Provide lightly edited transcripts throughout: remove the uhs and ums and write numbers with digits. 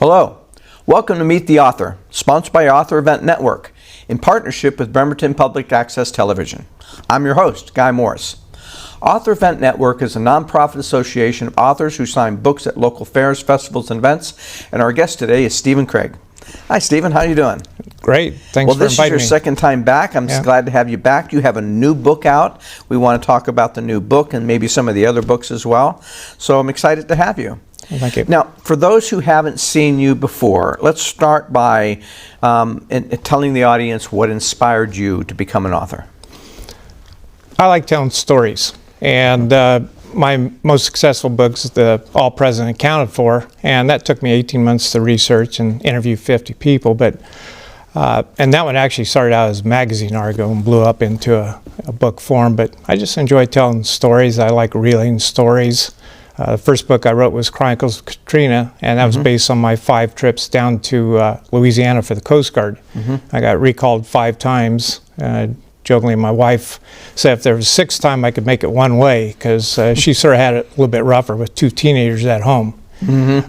Hello, welcome to Meet the Author, sponsored by Author Event Network, in partnership with Bremerton Public Access Television. I'm your host, Guy Morris. Author Event Network is a nonprofit association of authors who sign books at local fairs, festivals, and events, and our guest today is Stephen Craig. Hi, Stephen. How are you doing? Great. Thanks for inviting me. Well, this is your second time back. I'm glad to have you back. You have a new book out. We want to talk about the new book and maybe some of the other books as well. So I'm excited to have you. Well, thank you. Now, for those who haven't seen you before, let's start by telling the audience what inspired you to become an author. I like telling stories, and my most successful book is The All President Accounted For, and that took me 18 months to research and interview 50 people. But and that one actually started out as a magazine article and blew up into a book form. But I just enjoy telling stories. I like reeling stories. The first book I wrote was Chronicles of Katrina, and that was based on my 5 trips down to Louisiana for the Coast Guard. I got recalled 5 times. Jokingly, my wife said if there was a 6th time I could make it one way, because she sort of had it a little bit rougher with 2 teenagers at home.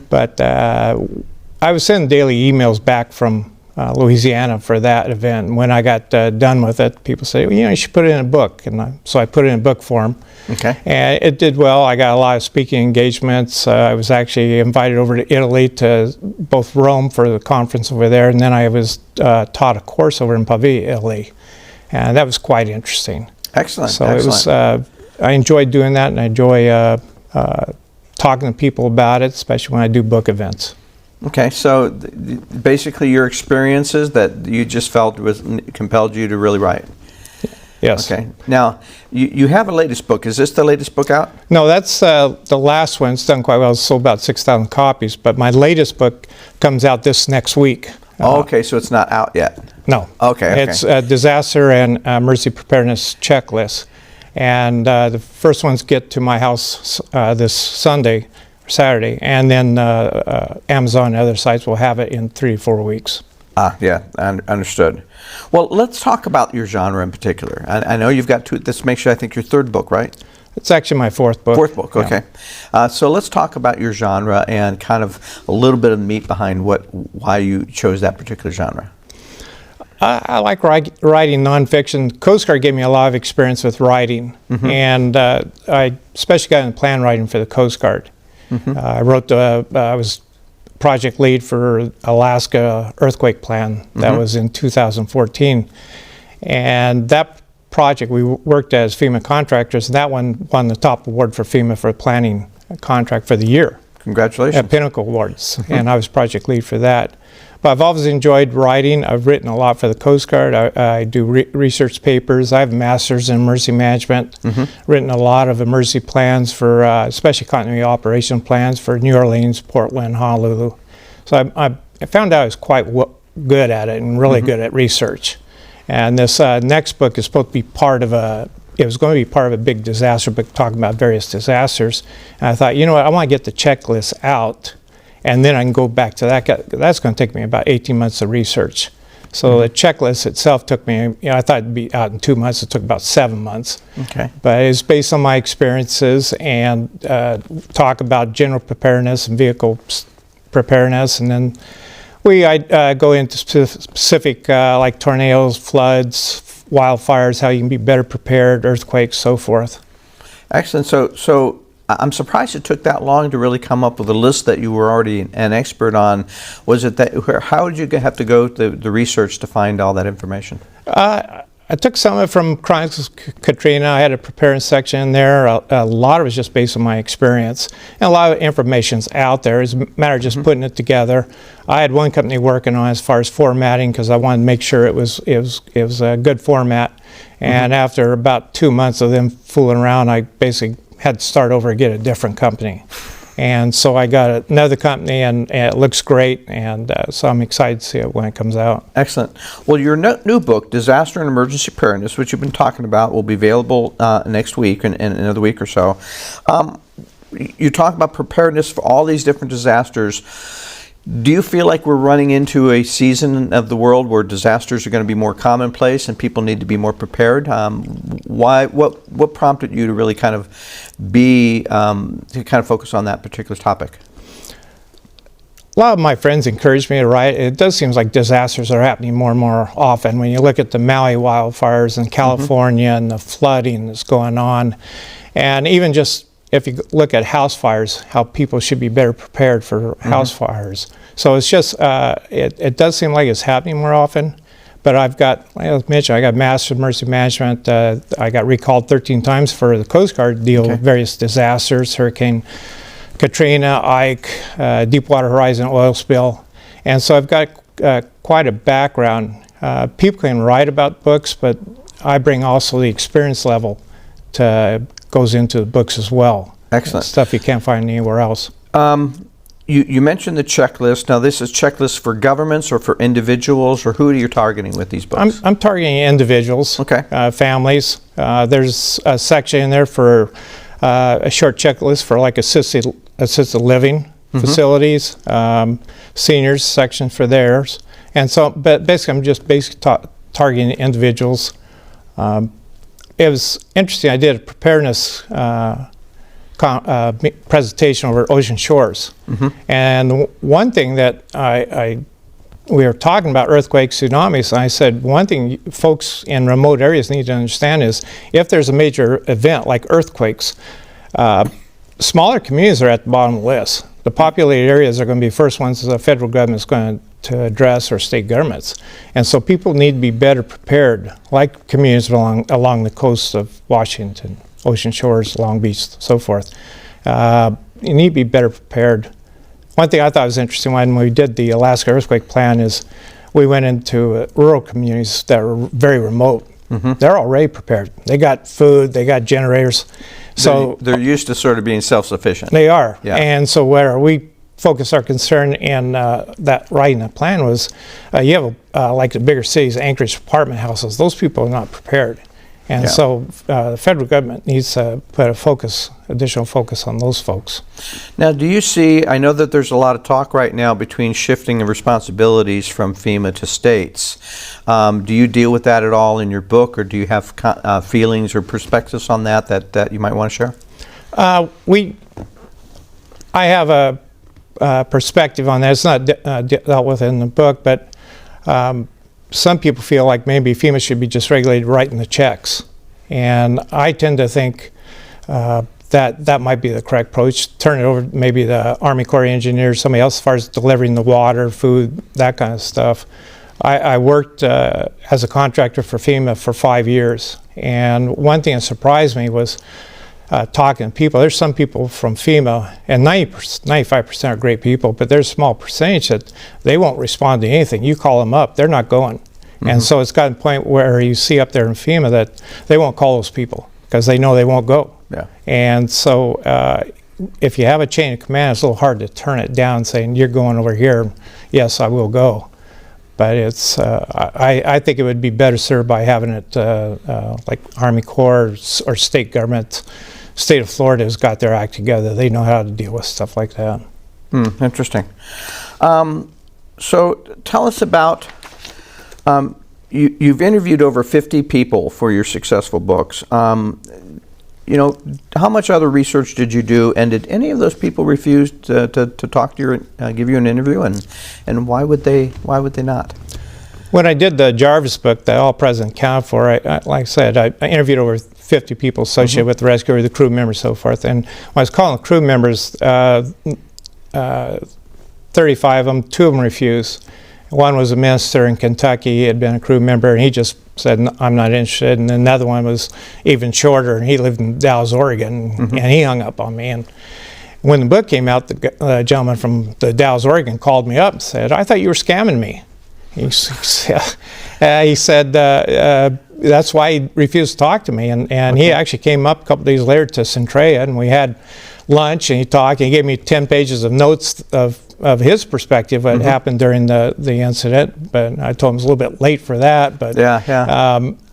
But I was sending daily emails back from Louisiana for that event. And when I got done with it, people say, well, you know, you should put it in a book. And so I put it in book form. Okay. And it did well. I got a lot of speaking engagements. I was actually invited over to Italy, to both Rome for the conference over there, and then I was taught a course over in Pavia, Italy. And that was quite interesting. Excellent. So excellent. It was, I enjoyed doing that, and I enjoy talking to people about it, especially when I do book events. Okay, so basically your experiences that you just felt compelled you to really write. Yes. Okay. Now, you have a latest book. Is this the latest book out? No, that's the last one. It's done quite well. It's sold about 6,000 copies. But my latest book comes out this next week. Okay, so it's not out yet. No. Okay. It's a disaster and emergency preparedness checklist. And the first ones get to my house this Sunday or Saturday. And then Amazon and other sites will have it in 3 to 4 weeks. Yeah, understood. Well, let's talk about your genre in particular. I know you've got 2. This makes you, I think, your 3rd book, right? It's actually my 4th book. 4th book, okay. Yeah. So let's talk about your genre and kind of a little bit of meat behind why you chose that particular genre. I like writing nonfiction. Coast Guard gave me a lot of experience with writing, and I especially got into plan writing for the Coast Guard. I wrote I was project lead for Alaska earthquake plan. That was in 2014, and that project we worked as FEMA contractors, and that one won the top award for FEMA for planning contract for the year. Congratulations. At Pinnacle Awards, and I was project lead for that. But I've always enjoyed writing. I've written a lot for the Coast Guard. I do research papers. I have a master's in emergency management. Written a lot of emergency plans for, especially continuity operation plans for New Orleans, Portland, Honolulu. So I found out I was quite good at it and really good at research. And this next book is supposed to be part of it was going to be part of a big disaster book talking about various disasters. And I thought, you know what, I want to get the checklist out, and then I can go back to that. That's going to take me about 18 months of research. So the checklist itself took me, I thought it'd be out in 2 months. It took about 7 months. Okay. But it's based on my experiences and talk about general preparedness and vehicle preparedness. And then I go into specific like tornadoes, floods, wildfires, how you can be better prepared, earthquakes, so forth. Excellent. So I'm surprised it took that long to really come up with a list that you were already an expert on. Was it that? How did you have to go to the research to find all that information? I took some of it from Chronicles of Katrina. I had a preparedness section in there. A lot of it was just based on my experience. And a lot of information's out there. It's a matter of just putting it together. I had one company working on as far as formatting, because I wanted to make sure it was a good format. And after about 2 months of them fooling around, I basically had to start over and get a different company. And so I got another company, and it looks great, and so I'm excited to see it when it comes out. Excellent. Well, your new book, Disaster and Emergency Preparedness, which you've been talking about, will be available next week, in another week or so. You talk about preparedness for all these different disasters. Do you feel like we're running into a season of the world where disasters are going to be more commonplace and people need to be more prepared? What prompted you to really kind of focus on that particular topic? a lot of my friends encourage me to write. It does seem like disasters are happening more and more often. When you look at the Maui wildfires in California and the flooding that's going on, and even just if you look at house fires, how people should be better prepared for house fires. So it's just, it does seem like it's happening more often. But I've got, like I mentioned, I got Master of Emergency Management. I got recalled 13 times for the Coast Guard to deal with various disasters, Hurricane Katrina, Ike, Deepwater Horizon oil spill. And so I've got quite a background. People can write about books, but I bring also the experience level goes into the books as well. Excellent. Stuff you can't find anywhere else. You mentioned the checklist. Now, this is checklists for governments or for individuals, or who are you targeting with these books? I'm targeting individuals, families. There's a section in there for a short checklist for like assisted living facilities, seniors section for theirs. And so, but basically, I'm just targeting individuals. It was interesting. I did a preparedness presentation over Ocean Shores, and one thing that we were talking about earthquakes, tsunamis, and I said one thing folks in remote areas need to understand is if there's a major event like earthquakes, smaller communities are at the bottom of the list. The populated areas are going to be the first ones the federal government is going to address, or state governments. And so people need to be better prepared, like communities along the coast of Washington, Ocean Shores, Long Beach, so forth. You need to be better prepared. One thing I thought was interesting when we did the Alaska earthquake plan is we went into rural communities that were very remote. They're already prepared. They got food, they got generators. So they're used to sort of being self-sufficient. They are. Yeah. And so where we focus our concern in that writing the plan was you have like the bigger cities, Anchorage apartment houses, those people are not prepared. And so the federal government needs to put additional focus on those folks. Now, do you see, I know that there's a lot of talk right now between shifting of responsibilities from FEMA to states. Do you deal with that at all in your book, or do you have feelings or perspectives on that you might want to share? I have a perspective on that. It's not dealt with in the book, but some people feel like maybe FEMA should be just regulated writing the checks. And I tend to think that might be the correct approach. Turn it over to maybe the Army Corps of Engineers, somebody else, as far as delivering the water, food, that kind of stuff. I worked as a contractor for FEMA for 5 years. And one thing that surprised me was talking to people. There's some people from FEMA, and 95% are great people, but there's a small percentage that they won't respond to anything. You call them up, they're not going. And so it's gotten to the point where you see up there in FEMA that they won't call those people because they know they won't go. Yeah. And so if you have a chain of command, it's a little hard to turn it down saying, you're going over here, yes, I will go. But it's, I think it would be better served by having it like Army Corps or state government. State of Florida has got their act together. They know how to deal with stuff like that. Interesting. So tell us about, you've interviewed over 50 people for your successful books. You know, how much other research did you do, and did any of those people refuse to talk to you, give you an interview, and why would they not? When I did the Jarvis book, the All President Accounted For, like I said, I interviewed over 50 people associated with the rescue, the crew members, so forth. And when I was calling the crew members, 35 of them, 2 of them refused. One was a minister in Kentucky. He had been a crew member, and he just said, I'm not interested. And another one was even shorter, and he lived in Dallas, Oregon, and he hung up on me. And when the book came out, the gentleman from the Dallas, Oregon called me up and said, I thought you were scamming me. He said that's why he refused to talk to me. And he actually came up a couple days later to Centralia, and we had lunch, and he talked, and he gave me 10 pages of notes of his perspective what happened during the incident. But I told him it was a little bit late for that. But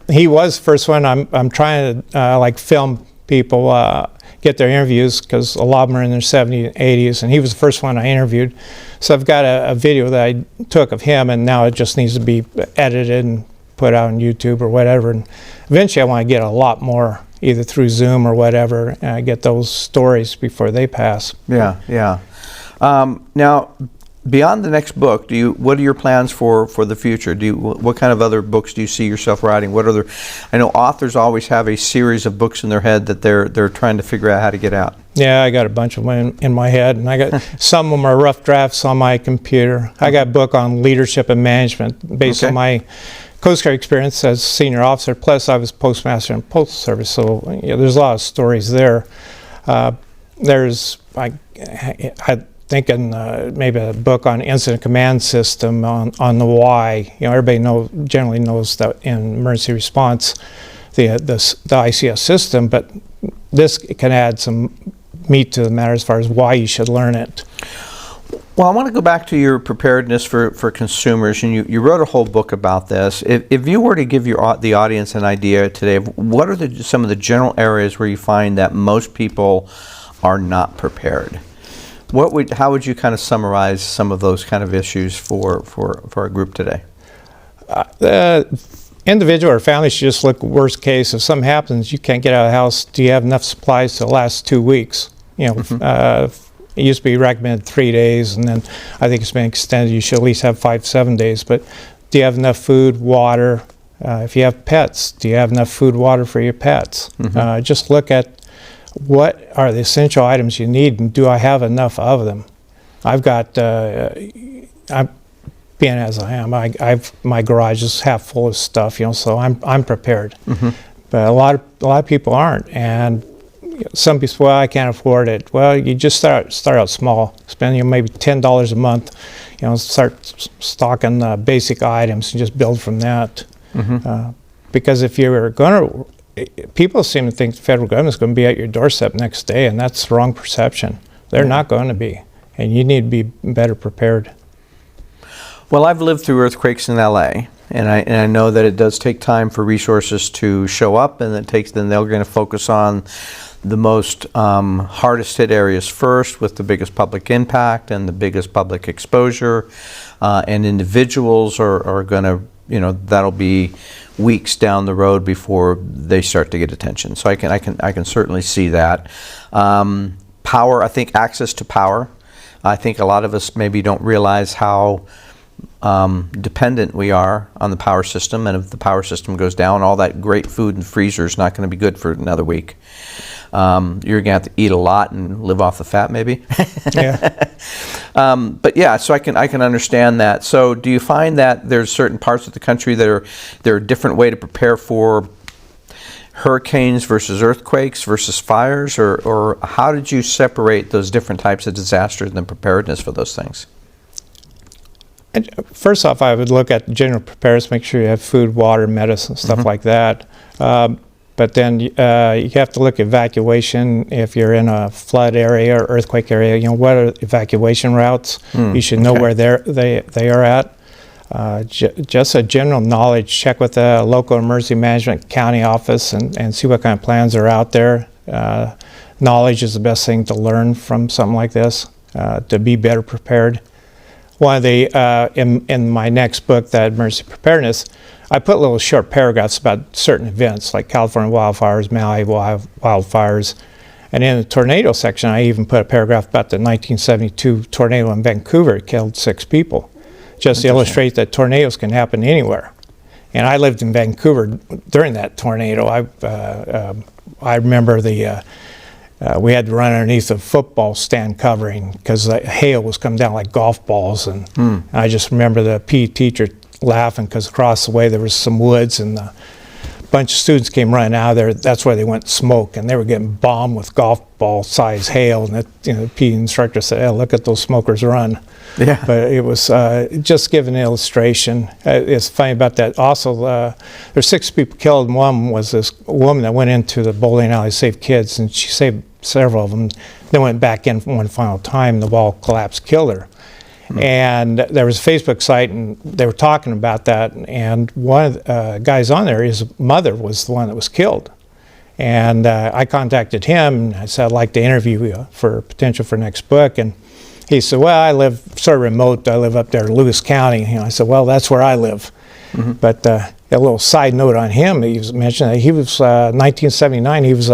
he was the first one. I'm trying to like film people, get their interviews, because a lot of them are in their 70s and 80s, and he was the first one I interviewed. So I've got a video that I took of him, and now it just needs to be edited and put out on YouTube or whatever. And eventually I want to get a lot more, either through Zoom or whatever, get those stories before they pass. Yeah. Now, beyond the next book, what are your plans for the future? What kind of other books do you see yourself writing? I know authors always have a series of books in their head that they're trying to figure out how to get out. Yeah, I got a bunch of them in my head, and I got some of them are rough drafts on my computer. I got a book on leadership and management based on my Coast Guard experience as senior officer. Plus, I was postmaster in Postal Service, so there's a lot of stories there. There's I thinking maybe a book on incident command system on the why. Everybody generally knows that in emergency response, the ICS system, but this can add some meat to the matter as far as why you should learn it. Well, I want to go back to your preparedness for consumers, and you wrote a whole book about this. If you were to give the audience an idea today of what are some of the general areas where you find that most people are not prepared, how would you kind of summarize some of those kind of issues for our group today? Individual or family should just look worst case. If something happens, you can't get out of the house. Do you have enough supplies to last 2 weeks? It used to be recommended 3 days, and then I think it's been extended. You should at least have 5-7 days. But do you have enough food, water? If you have pets, do you have enough food, water for your pets? Just look at what are the essential items you need, and do I have enough of them? I've got, I'm being as I am, my garage is half full of stuff, so I'm prepared. But a lot of people aren't, and some people say, well, I can't afford it. Well, you just start out small, spend maybe $10 a month, start stocking basic items and just build from that. Because if you're going to, people seem to think the federal government is going to be at your doorstep next day, and that's the wrong perception. They're not going to be, and you need to be better prepared. Well, I've lived through earthquakes in LA, and I know that it does take time for resources to show up, and then they're going to focus on the most hardest hit areas first, with the biggest public impact and the biggest public exposure, and individuals are going to, that'll be weeks down the road before they start to get attention. So I can certainly see that. Power, I think access to power. I think a lot of us maybe don't realize how dependent we are on the power system, and if the power system goes down, all that great food in the freezer is not going to be good for another week. You're going to have to eat a lot and live off the fat, maybe. Yeah. But yeah, so I can understand that. So do you find that there's certain parts of the country that are a different way to prepare for hurricanes versus earthquakes versus fires, or how did you separate those different types of disasters and the preparedness for those things? First off, I would look at general preparedness, make sure you have food, water, medicine, stuff like that. But then you have to look at evacuation. If you're in a flood area or earthquake area, what are evacuation routes? You should know where they are at. Just a general knowledge, check with the local emergency management county office and see what kind of plans are out there. Knowledge is the best thing to learn from something like this, to be better prepared. One of the, in my next book, that Emergency Preparedness, I put little short paragraphs about certain events like California wildfires, Maui wildfires, and in the tornado section I even put a paragraph about the 1972 tornado in Vancouver. It killed 6 people, just to illustrate that tornadoes can happen anywhere. And I lived in Vancouver during that tornado. I remember we had to run underneath a football stand covering because the hail was coming down like golf balls, and I just remember the PE teacher laughing because across the way there was some woods, and a bunch of students came running out of there. That's where they went smoke, and they were getting bombed with golf ball size hail. And the PE instructor said, "Hey, look at those smokers run." Yeah. But it was just give an illustration. It's funny about that. Also, there's 6 people killed, and one was this woman that went into the bowling alley to save kids, and she saved several of them. Then went back in one final time. The wall collapsed, killed her. And there was a Facebook site, and they were talking about that. And one of the guys on there, his mother was the one that was killed. And I contacted him, and I said, I'd like to interview you for potential for next book. And he said, well, I live sort of remote. I live up there in Lewis County. I said, well, that's where I live. But a little side note on him, he was mentioning that he was 1979. He was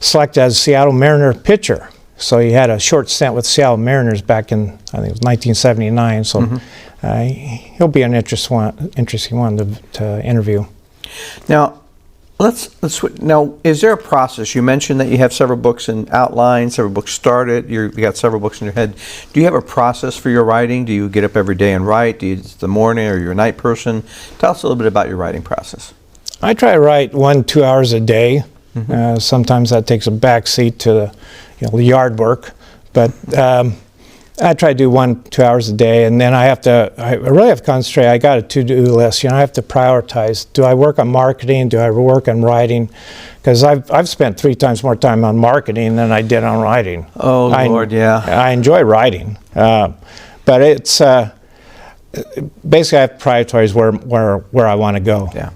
selected as a Seattle Mariner pitcher. So he had a short stint with Seattle Mariners back in, I think it was 1979. So he'll be an interesting one to interview. Now, now, is there a process? You mentioned that you have several books in outline, several books started. You got several books in your head. Do you have a process for your writing? Do you get up every day and write? Do you it's the morning, or you're a night person? Tell us a little bit about your writing process. I try to write 1-2 hours a day. Sometimes that takes a back seat to the yard work, but I try to do 1-2 hours a day, and then I really have to concentrate. I got a to-do list. I have to prioritize. Do I work on marketing? Do I work on writing? Because I've spent 3 times more time on marketing than I did on writing. Oh, Lord, yeah. I enjoy writing, but it's basically I have to prioritize where I want to go. Yeah.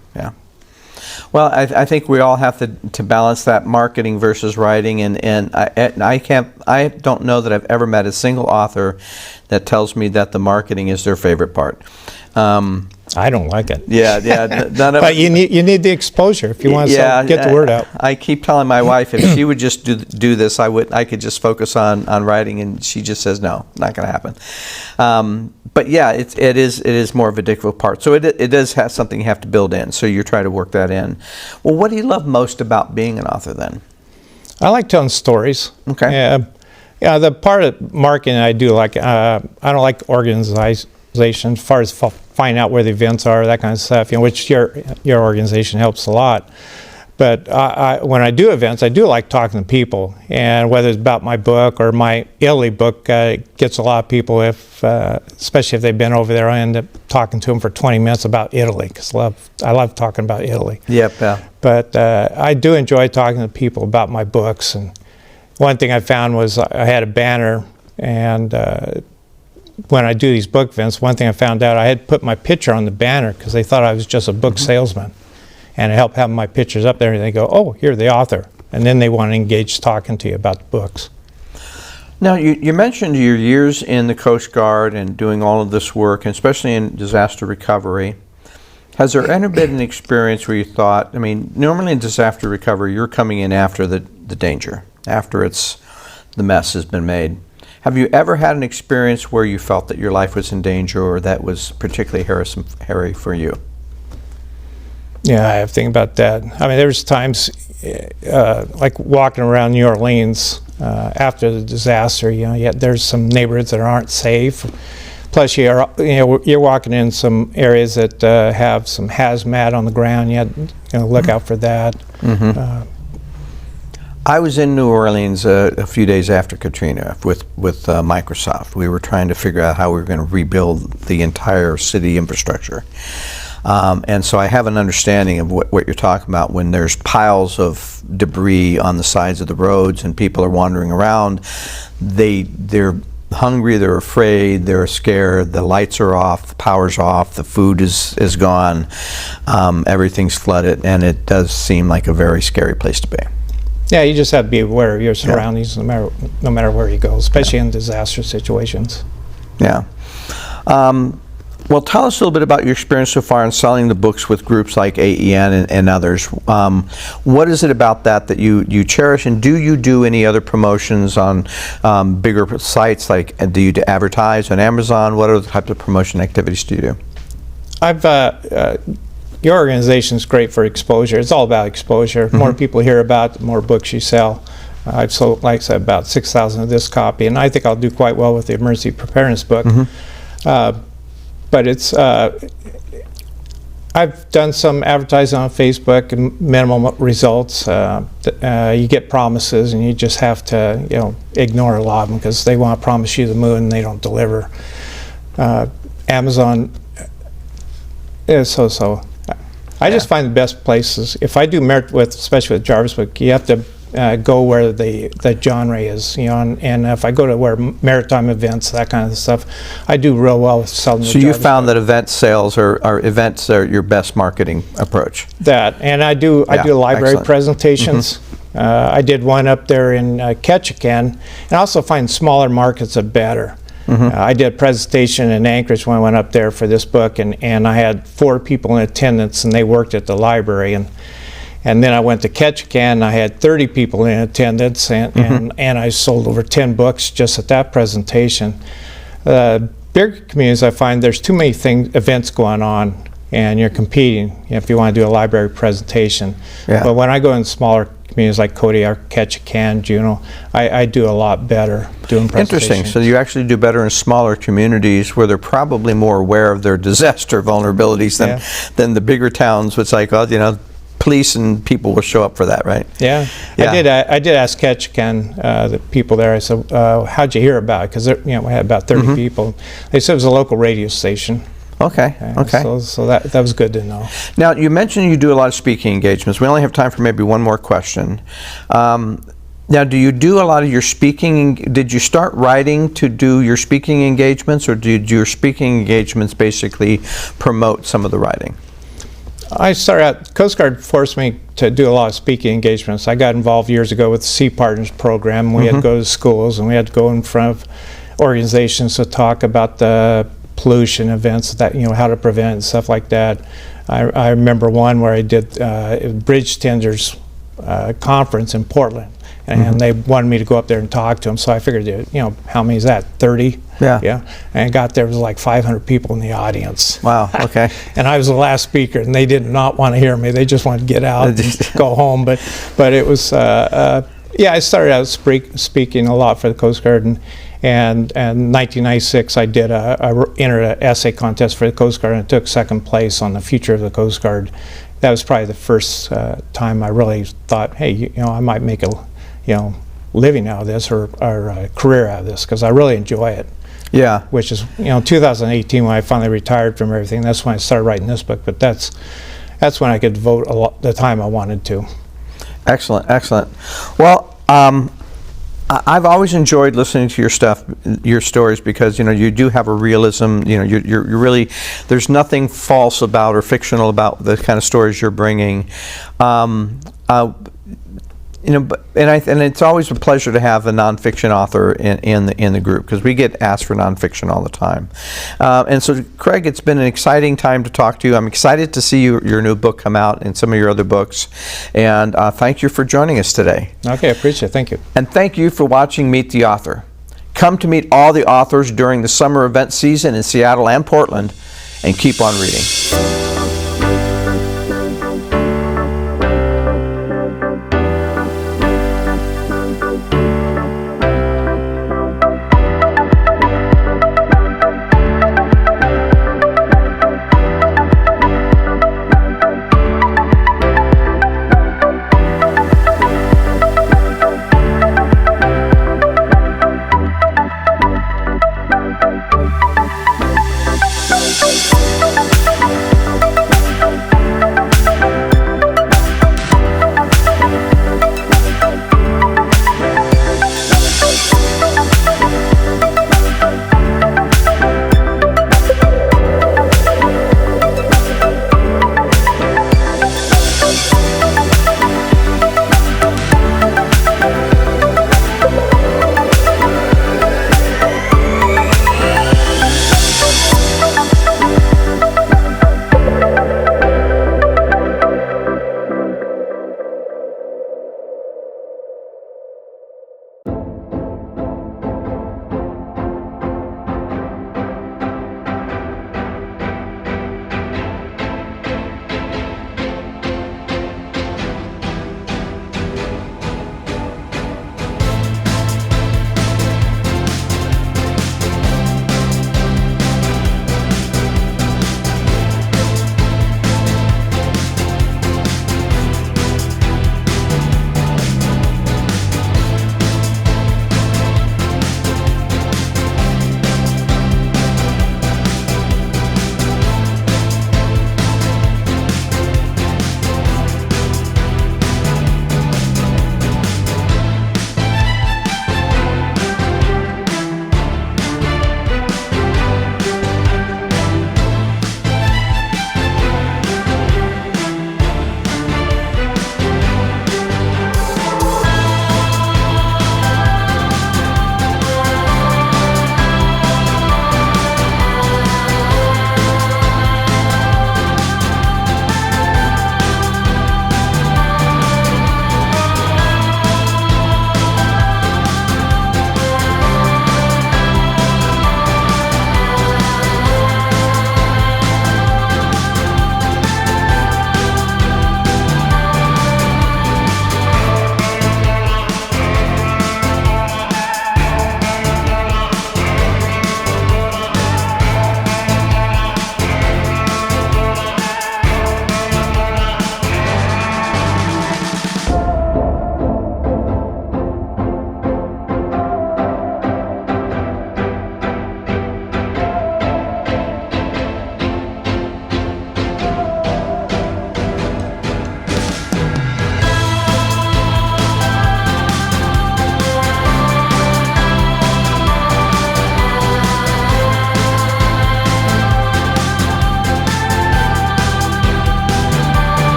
Well, I think we all have to balance that marketing versus writing, and I don't know that I've ever met a single author that tells me that the marketing is their favorite part. I don't like it. Yeah. None of but you need the exposure if you want to get the word out. I keep telling my wife if she would just do this, I could just focus on writing, and she just says no, not going to happen. But yeah, it is more of a difficult part. So it does have something you have to build in. So you try to work that in. Well, what do you love most about being an author then? I like telling stories. Okay. Yeah, the part of marketing I do like. I don't like organization as far as finding out where the events are, that kind of stuff. Which your organization helps a lot. But when I do events, I do like talking to people, and whether it's about my book or my Italy book, gets a lot of people. Especially if they've been over there, I end up talking to them for 20 minutes about Italy because I love talking about Italy. Yep. Yeah. But I do enjoy talking to people about my books. And one thing I found was I had a banner, and when I do these book events, one thing I found out I had put my picture on the banner because they thought I was just a book salesman. And it helped having my pictures up there, and they go, oh, you're the author. And then they want to engage talking to you about the books. Now, you mentioned your years in the Coast Guard and doing all of this work, and especially in disaster recovery. Has there ever been an experience where you thought, normally in disaster recovery, you're coming in after the danger, after the mess has been made. Have you ever had an experience where you felt that your life was in danger or that was particularly hairy for you? Yeah, I have to think about that. There's times like walking around New Orleans after the disaster. There's some neighborhoods that aren't safe. Plus, you're walking in some areas that have some hazmat on the ground. You have to look out for that. I was in New Orleans a few days after Katrina with Microsoft. We were trying to figure out how we were going to rebuild the entire city infrastructure. And so I have an understanding of what you're talking about when there's piles of debris on the sides of the roads and people are wandering around. They're hungry, they're afraid, they're scared, the lights are off, the power's off, the food is gone, everything's flooded, and it does seem like a very scary place to be. Yeah, you just have to be aware of your surroundings no matter where you go, especially in disaster situations. Yeah. Well, tell us a little bit about your experience so far in selling the books with groups like AEN and others. What is it about that you cherish, and do you do any other promotions on bigger sites? Like, do you advertise on Amazon? What other types of promotion activities do you do? Your organization is great for exposure. It's all about exposure. The more people hear about it, the more books you sell. I've sold, like I said, about 6,000 of this copy, and I think I'll do quite well with the emergency preparedness book. But it's I've done some advertising on Facebook and minimal results. You get promises, and you just have to ignore a lot of them because they want to promise you the moon and they don't deliver. Amazon is so. I just find the best places. If I do merit especially with Jarvis book, you have to go where the genre is, and if I go to where maritime events, that kind of stuff, I do real well with selling. So you found that event sales or events are your best marketing approach. That, and I do library presentations. I did one up there in Ketchikan, and I also find smaller markets are better. I did a presentation in Anchorage when I went up there for this book, and I had 4 people in attendance, and they worked at the library, and And then I went to Ketchikan, and I had 30 people in attendance, and I sold over 10 books just at that presentation. Bigger communities, I find there's too many events going on, and you're competing if you want to do a library presentation. Yeah. But when I go in smaller communities like Kodiak, Ketchikan, Juneau, I do a lot better doing presentations. Interesting. So you actually do better in smaller communities where they're probably more aware of their disaster vulnerabilities than the bigger towns, which like, well, you know, police and people will show up for that, right? Yeah. I did ask Ketchikan, the people there, I said, how'd you hear about it? Because we had about 30 people. They said it was a local radio station. Okay, okay. So that was good to know. Now, you mentioned you do a lot of speaking engagements. We only have time for maybe one more question. Now, do you do a lot of your speaking? Did you start writing to do your speaking engagements, or did your speaking engagements basically promote some of the writing? I started out, Coast Guard forced me to do a lot of speaking engagements. I got involved years ago with the Sea Partners program. We had to go to schools, and we had to go in front of organizations to talk about the pollution events, that how to prevent and stuff like that. I remember one where I did Bridge Tenders conference in Portland, and they wanted me to go up there and talk to them. So I figured, how many is that? 30? Yeah. And I got there, it was like 500 people in the audience. Wow. Okay. And I was the last speaker, and they did not want to hear me. They just wanted to get out and go home. But it was I started out speaking a lot for the Coast Guard, and in 1996 I did entered an essay contest for the Coast Guard, and I took second place on the future of the Coast Guard. That was probably the first time I really thought, hey, I might make a living out of this, or a career out of this, because I really enjoy it. Yeah. Which is 2018 when I finally retired from everything. That's when I started writing this book. But that's when I could devote the time I wanted to. Excellent, excellent. Well, I've always enjoyed listening to your stories, because you do have a realism. You're really, there's nothing false about or fictional about the kind of stories you're bringing. And it's always a pleasure to have a nonfiction author in the group, because we get asked for nonfiction all the time. And so, Craig, it's been an exciting time to talk to you. I'm excited to see your new book come out and some of your other books. And thank you for joining us today. Okay, I appreciate it. Thank you. And thank you for watching Meet the Author. Come to meet all the authors during the summer event season in Seattle and Portland, and keep on reading.